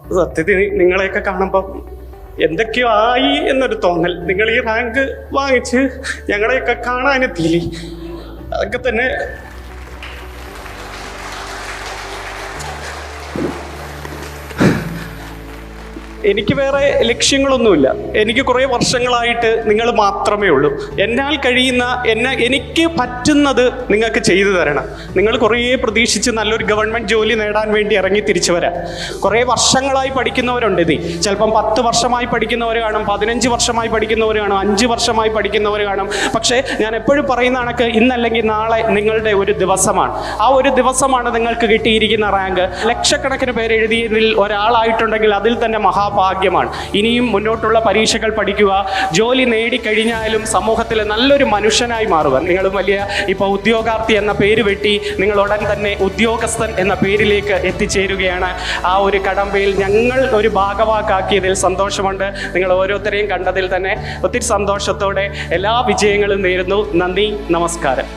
സത്യത്തിൽ നിങ്ങളെയൊക്കെ കാണുമ്പം എന്തൊക്കെയോ ആയി എന്നൊരു തോന്നൽ. നിങ്ങൾ ഈ റാങ്ക് വാങ്ങിച്ച് ഞങ്ങളെയൊക്കെ കാണാനെത്തിയില്ലേ, അതൊക്കെ തന്നെ. എനിക്ക് വേറെ ലക്ഷ്യങ്ങളൊന്നുമില്ല. എനിക്ക് കുറേ വർഷങ്ങളായിട്ട് നിങ്ങൾ മാത്രമേ ഉള്ളൂ. എന്നാൽ കഴിയുന്ന എനിക്ക് പറ്റുന്നത് നിങ്ങൾക്ക് ചെയ്തു തരണം. നിങ്ങൾ കുറേ പ്രതീക്ഷിച്ച് നല്ലൊരു ഗവൺമെൻറ് ജോലി നേടാൻ വേണ്ടി ഇറങ്ങി തിരിച്ചു വരാം. കുറേ വർഷങ്ങളായി പഠിക്കുന്നവരുണ്ട്. ചിലപ്പം 10 വർഷമായി പഠിക്കുന്നവർ കാണും, 15 വർഷമായി പഠിക്കുന്നവർ കാണും, 5 വർഷമായി പഠിക്കുന്നവർ കാണും. പക്ഷേ ഞാൻ എപ്പോഴും പറയുന്ന കണക്ക് ഇന്നല്ലെങ്കിൽ നാളെ നിങ്ങളുടെ ഒരു ദിവസമാണ്. ആ ഒരു ദിവസമാണ് നിങ്ങൾക്ക് കിട്ടിയിരിക്കുന്ന റാങ്ക്. ലക്ഷക്കണക്കിന് പേര് എഴുതിയതിൽ ഒരാളായിട്ടുണ്ടെങ്കിൽ അതിൽ തന്നെ ഭാഗ്യമാണ്. ഇനിയും മുന്നോട്ടുള്ള പരീക്ഷകൾ പഠിക്കുക, ജോലി നേടിക്കഴിഞ്ഞാലും സമൂഹത്തിൽ നല്ലൊരു മനുഷ്യനായി മാറുക. നിങ്ങൾ വലിയ ഇപ്പോൾ ഉദ്യോഗാർത്ഥി എന്ന പേര് വെട്ടി നിങ്ങൾ ഉടൻ തന്നെ ഉദ്യോഗസ്ഥൻ എന്ന പേരിലേക്ക് എത്തിച്ചേരുകയാണ്. ആ ഒരു കടമ്പയിൽ ഞങ്ങൾ ഒരു ഭാഗവാക്കാക്കിയതിൽ സന്തോഷമുണ്ട്. നിങ്ങൾ ഓരോരുത്തരെയും കണ്ടതിൽ തന്നെ ഒത്തിരി സന്തോഷത്തോടെ എല്ലാ വിജയങ്ങളും നേരുന്നു. നന്ദി, നമസ്കാരം.